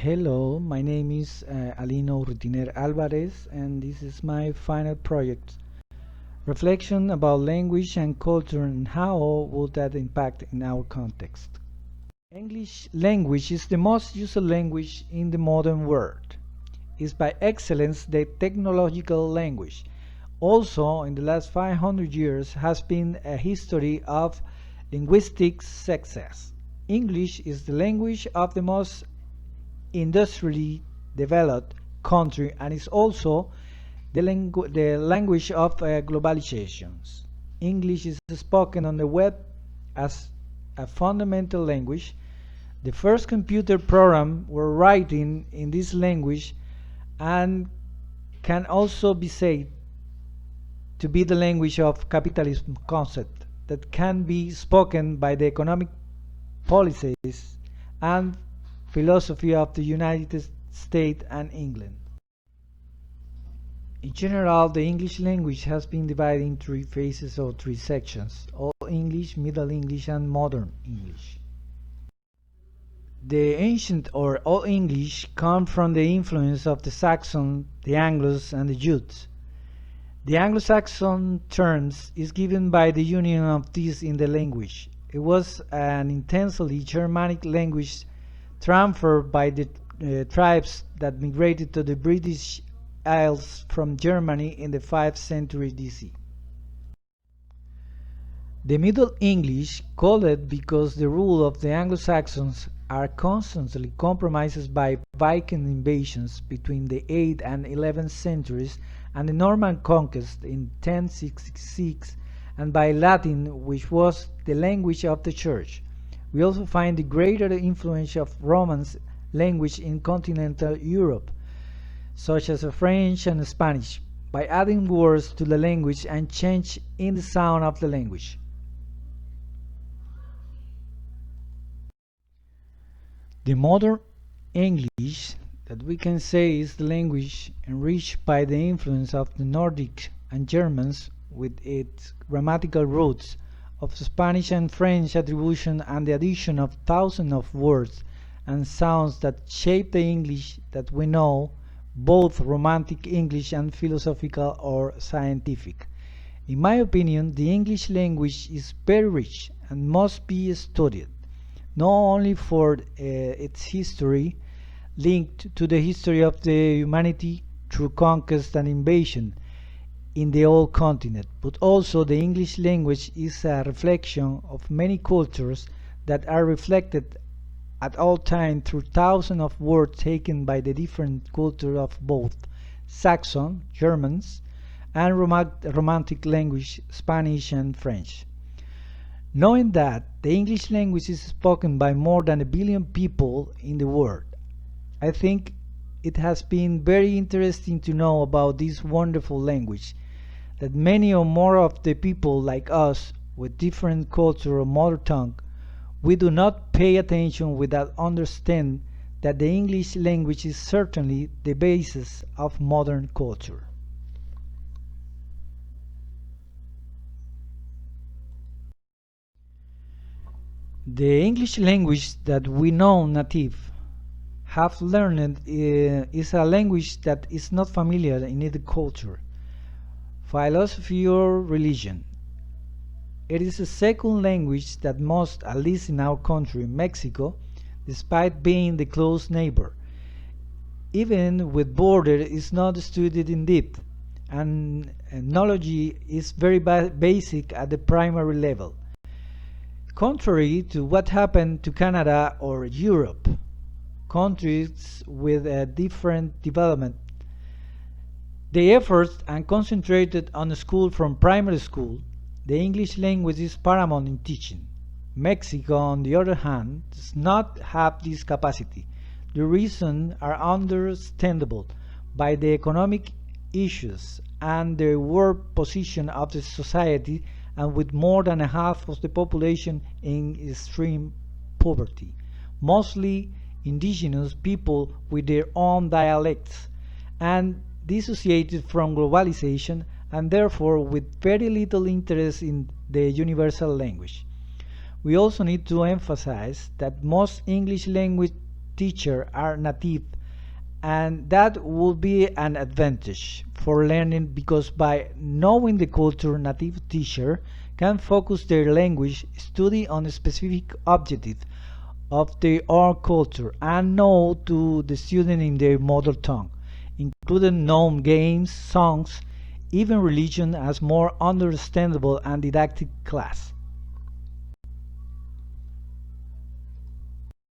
Hello, my name is Alino Rutiner Alvarez, and this is my final project. Reflection about language and culture and how would that impact in our context. English language is the most used language in the modern world. It's by excellence the technological language. Also, in the last 500 years has been a history of linguistic success. English is the language of the most industrially developed country and is also the language of globalizations. English is spoken on the web as a fundamental language. The first computer program were written in this language and can also be said to be the language of capitalism concept that can be spoken by the economic policies and philosophy of the United States and England. In general, the English language has been divided in three phases or three sections: Old English, Middle English, and Modern English. The ancient or Old English come from the influence of the Saxon, the Anglos, and the Jutes. The Anglo-Saxon terms is given by the union of these in the language. It was an intensely Germanic language transferred by the tribes that migrated to the British Isles from Germany in the 5th century BC. The Middle English, called it because the rule of the Anglo-Saxons are constantly compromised by Viking invasions between the 8th and 11th centuries and the Norman conquest in 1066, and by Latin, which was the language of the Church. We also find the greater influence of Romance language in continental Europe, such as French and Spanish, by adding words to the language and change in the sound of the language. The modern English that we can say is the language enriched by the influence of the Nordic and Germans with its grammatical roots of Spanish and French attribution and the addition of thousands of words and sounds that shape the English that we know, both Romantic English and philosophical or scientific. In my opinion, the English language is very rich and must be studied, not only for its history, linked to the history of the humanity through conquest and invasion in the old continent, but also the English language is a reflection of many cultures that are reflected at all times through thousands of words taken by the different cultures of both Saxon, Germans, and Romantic language, Spanish and French. Knowing that the English language is spoken by more than 1 billion people in the world, I think it has been very interesting to know about this wonderful language that many or more of the people like us with different culture or mother tongue, we do not pay attention without understand that the English language is certainly the basis of modern culture. The English language that we know native have learned is a language that is not familiar in either culture, philosophy or religion. It is a second language that most, at least in our country, Mexico, despite being the close neighbor, even with border, is not studied in depth, and knowledge is very basic at the primary level. Contrary to what happened to Canada or Europe, countries with a different development, the efforts are concentrated on school from primary school. The English language is paramount in teaching. Mexico, on the other hand, does not have this capacity. The reasons are understandable by the economic issues and the work position of the society, and with more than a half of the population in extreme poverty, mostly indigenous people with their own dialects, and dissociated from globalization, and therefore with very little interest in the universal language. We also need to emphasize that most English language teacher are native, and that would be an advantage for learning because by knowing the culture, native teacher can focus their language study on a specific objective of their own culture and know to the student in their mother tongue, including known games, songs, even religion as more understandable and didactic class.